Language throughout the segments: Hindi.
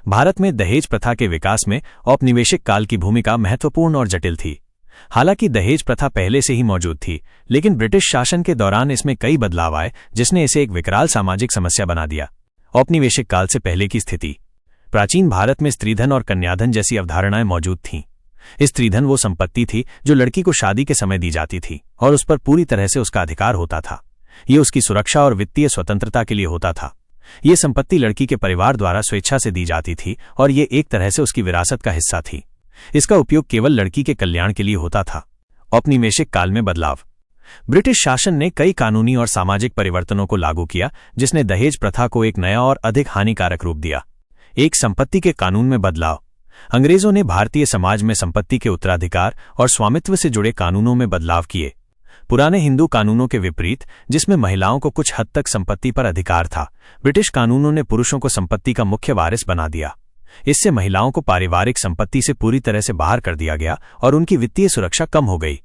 भारत में दहेज प्रथा के विकास में औपनिवेशिक काल की भूमिका महत्वपूर्ण और जटिल थी। हालांकि दहेज प्रथा पहले से ही मौजूद थी, लेकिन ब्रिटिश शासन के दौरान इसमें कई बदलाव आए जिसने इसे एक विकराल सामाजिक समस्या बना दिया। औपनिवेशिक काल से पहले की स्थिति। प्राचीन भारत में स्त्रीधन और कन्याधन जैसी अवधारणाएं मौजूद थीं। स्त्रीधन वो संपत्ति थी जो लड़की को शादी के समय दी जाती थी और उस पर पूरी तरह से उसका अधिकार होता था। ये उसकी सुरक्षा और वित्तीय स्वतंत्रता के लिए होता था। ये संपत्ति लड़की के परिवार द्वारा स्वेच्छा से दी जाती थी और ये एक तरह से उसकी विरासत का हिस्सा थी। इसका उपयोग केवल लड़की के कल्याण के लिए होता था। औपनिवेशिक काल में बदलाव। ब्रिटिश शासन ने कई कानूनी और सामाजिक परिवर्तनों को लागू किया जिसने दहेज प्रथा को एक नया और अधिक हानिकारक रूप दिया। एक संपत्ति के कानून में बदलाव। अंग्रेजों ने भारतीय समाज में संपत्ति के उत्तराधिकार और स्वामित्व से जुड़े कानूनों में बदलाव किए। पुराने हिंदू कानूनों के विपरीत, जिसमें महिलाओं को कुछ हद तक संपत्ति पर अधिकार था, ब्रिटिश कानूनों ने पुरुषों को संपत्ति का मुख्य वारिस बना दिया। इससे महिलाओं को पारिवारिक संपत्ति से पूरी तरह से बाहर कर दिया गया और उनकी वित्तीय सुरक्षा कम हो गई।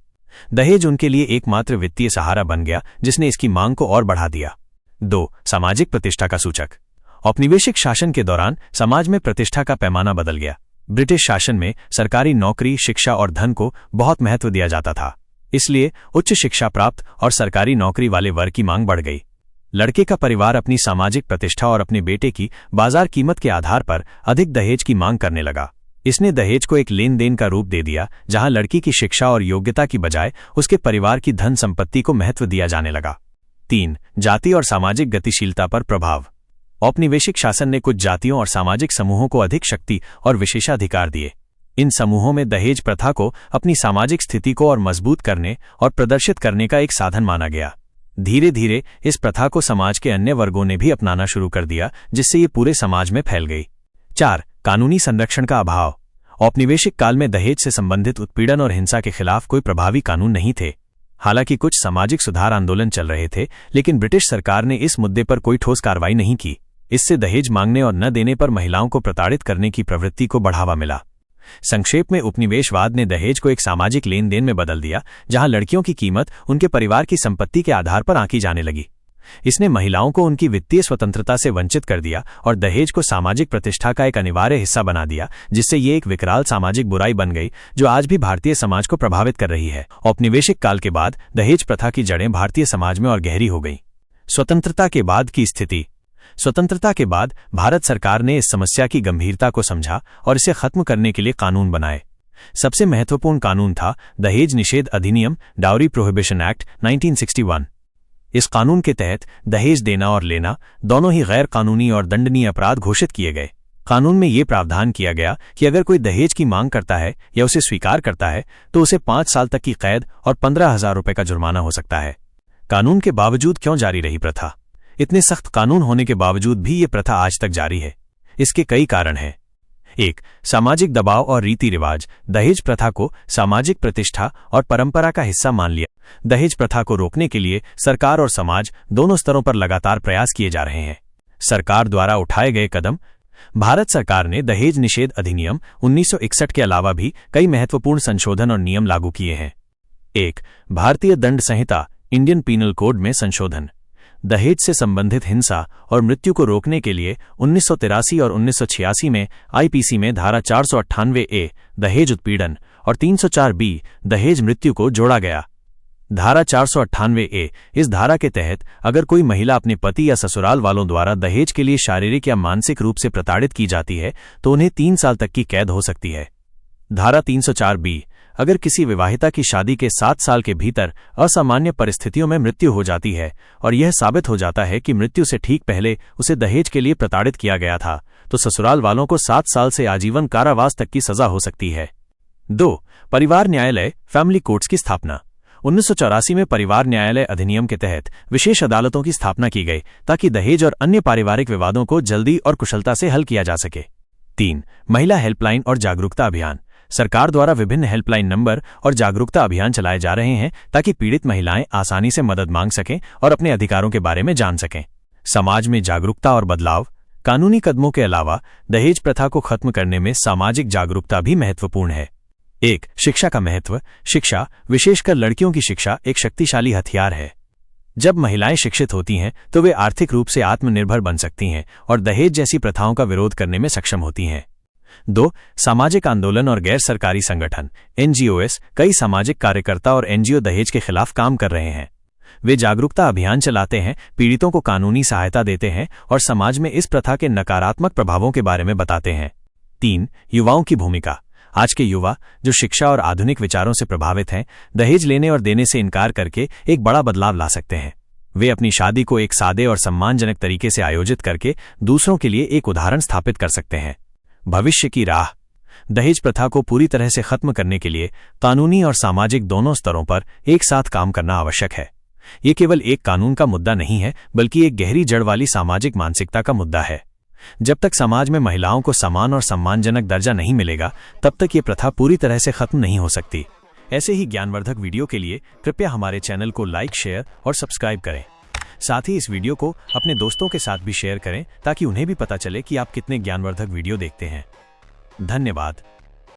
दहेज उनके लिए एकमात्र वित्तीय सहारा बन गया, जिसने इसकी मांग को और बढ़ा दिया। 2. सामाजिक प्रतिष्ठा का सूचक। औपनिवेशिक शासन के दौरान समाज में प्रतिष्ठा का पैमाना बदल गया। ब्रिटिश शासन में सरकारी नौकरी, शिक्षा और धन को बहुत महत्व दिया जाता था। इसलिए उच्च शिक्षा प्राप्त और सरकारी नौकरी वाले वर्ग की मांग बढ़ गई। लड़के का परिवार अपनी सामाजिक प्रतिष्ठा और अपने बेटे की बाजार कीमत के आधार पर अधिक दहेज की मांग करने लगा। इसने दहेज को एक लेन देन का रूप दे दिया, जहां लड़की की शिक्षा और योग्यता की बजाय उसके परिवार की धन संपत्ति को महत्व दिया जाने लगा। 3. जाति और सामाजिक गतिशीलता पर प्रभाव। औपनिवेशिक शासन ने कुछ जातियों और सामाजिक समूहों को अधिक शक्ति और विशेषाधिकार दिए। इन समूहों में दहेज प्रथा को अपनी सामाजिक स्थिति को और मजबूत करने और प्रदर्शित करने का एक साधन माना गया। धीरे धीरे इस प्रथा को समाज के अन्य वर्गों ने भी अपनाना शुरू कर दिया, जिससे ये पूरे समाज में फैल गई। 4. कानूनी संरक्षण का अभाव। औपनिवेशिक काल में दहेज से संबंधित उत्पीड़न और हिंसा के खिलाफ कोई प्रभावी कानून नहीं थे। हालांकि कुछ सामाजिक सुधार आंदोलन चल रहे थे, लेकिन ब्रिटिश सरकार ने इस मुद्दे पर कोई ठोस कार्रवाई नहीं की। इससे दहेज मांगने और न देने पर महिलाओं को प्रताड़ित करने की प्रवृत्ति को बढ़ावा मिला। संक्षेप में, उपनिवेशवाद ने दहेज को एक सामाजिक लेन देन में बदल दिया, जहां लड़कियों की कीमत उनके परिवार की संपत्ति के आधार पर आंकी जाने लगी। इसने महिलाओं को उनकी वित्तीय स्वतंत्रता से वंचित कर दिया और दहेज को सामाजिक प्रतिष्ठा का एक अनिवार्य हिस्सा बना दिया, जिससे ये एक विकराल सामाजिक बुराई बन गई जो आज भी भारतीय समाज को प्रभावित कर रही है। औपनिवेशिक काल के बाद दहेज प्रथा की जड़ें भारतीय समाज में और गहरी हो गईं। स्वतंत्रता के बाद की स्थिति। स्वतंत्रता के बाद भारत सरकार ने इस समस्या की गंभीरता को समझा और इसे खत्म करने के लिए कानून बनाए। सबसे महत्वपूर्ण कानून था दहेज निषेध अधिनियम, डाउरी प्रोहिबिशन एक्ट 1961। इस कानून के तहत दहेज देना और लेना दोनों ही गैर कानूनी और दंडनीय अपराध घोषित किए गए। कानून में यह प्रावधान किया गया कि अगर कोई दहेज की मांग करता है या उसे स्वीकार करता है तो उसे 5 साल तक की कैद और 15,000 रुपये का जुर्माना हो सकता है। कानून के बावजूद क्यों जारी रही प्रथा? इतने सख्त कानून होने के बावजूद भी ये प्रथा आज तक जारी है। इसके कई कारण हैं। 1. सामाजिक दबाव और रीति रिवाज। दहेज प्रथा को सामाजिक प्रतिष्ठा और परंपरा का हिस्सा मान लिया। दहेज प्रथा को रोकने के लिए सरकार और समाज दोनों स्तरों पर लगातार प्रयास किए जा रहे हैं। सरकार द्वारा उठाए गए कदम। भारत सरकार ने दहेज निषेध अधिनियम 1961 के अलावा भी कई महत्वपूर्ण संशोधन और नियम लागू किए हैं। 1. भारतीय दंड संहिता इंडियन पीनल कोड में संशोधन। दहेज से संबंधित हिंसा और मृत्यु को रोकने के लिए 1983 और 1986 में आईपीसी में धारा 498A दहेज उत्पीड़न और 304B दहेज मृत्यु को जोड़ा गया। धारा 498A, इस धारा के तहत अगर कोई महिला अपने पति या ससुराल वालों द्वारा दहेज के लिए शारीरिक या मानसिक रूप से प्रताड़ित की जाती है तो उन्हें 3 साल तक की कैद हो सकती है। धारा 304B, अगर किसी विवाहिता की शादी के 7 साल के भीतर असामान्य परिस्थितियों में मृत्यु हो जाती है और यह साबित हो जाता है कि मृत्यु से ठीक पहले उसे दहेज के लिए प्रताड़ित किया गया था, तो ससुराल वालों को 7 साल से आजीवन कारावास तक की सजा हो सकती है। 2. परिवार न्यायालय फैमिली कोर्ट्स की स्थापना। 1984 में परिवार न्यायालय अधिनियम के तहत विशेष अदालतों की स्थापना की गई ताकि दहेज और अन्य पारिवारिक विवादों को जल्दी और कुशलता से हल किया जा सके। 3. महिला हेल्पलाइन और जागरूकता अभियान। सरकार द्वारा विभिन्न हेल्पलाइन नंबर और जागरूकता अभियान चलाए जा रहे हैं ताकि पीड़ित महिलाएं आसानी से मदद मांग सकें और अपने अधिकारों के बारे में जान सकें। समाज में जागरूकता और बदलाव। कानूनी कदमों के अलावा दहेज प्रथा को खत्म करने में सामाजिक जागरूकता भी महत्वपूर्ण है। 1. शिक्षा का महत्व। शिक्षा, विशेषकर लड़कियों की शिक्षा, एक शक्तिशाली हथियार है। जब महिलाएं शिक्षित होती हैं तो वे आर्थिक रूप से आत्मनिर्भर बन सकती हैं और दहेज जैसी प्रथाओं का विरोध करने में सक्षम होती हैं। 2. सामाजिक आंदोलन और गैर सरकारी संगठन NGOs। कई सामाजिक कार्यकर्ता और NGO दहेज के खिलाफ काम कर रहे हैं। वे जागरूकता अभियान चलाते हैं, पीड़ितों को कानूनी सहायता देते हैं और समाज में इस प्रथा के नकारात्मक प्रभावों के बारे में बताते हैं। 3. युवाओं की भूमिका। आज के युवा जो शिक्षा और आधुनिक विचारों से प्रभावित हैं, दहेज लेने और देने से इनकार करके एक बड़ा बदलाव ला सकते हैं। वे अपनी शादी को एक सादे और सम्मानजनक तरीके से आयोजित करके दूसरों के लिए एक उदाहरण स्थापित कर सकते हैं। भविष्य की राह। दहेज प्रथा को पूरी तरह से खत्म करने के लिए कानूनी और सामाजिक दोनों स्तरों पर एक साथ काम करना आवश्यक है। ये केवल एक कानून का मुद्दा नहीं है, बल्कि एक गहरी जड़ वाली सामाजिक मानसिकता का मुद्दा है। जब तक समाज में महिलाओं को समान और सम्मानजनक दर्जा नहीं मिलेगा, तब तक ये प्रथा पूरी तरह से खत्म नहीं हो सकती। ऐसे ही ज्ञानवर्धक वीडियो के लिए कृपया हमारे चैनल को लाइक, शेयर और सब्सक्राइब करें। साथ ही इस वीडियो को अपने दोस्तों के साथ भी शेयर करें ताकि उन्हें भी पता चले कि आप कितने ज्ञानवर्धक वीडियो देखते हैं। धन्यवाद।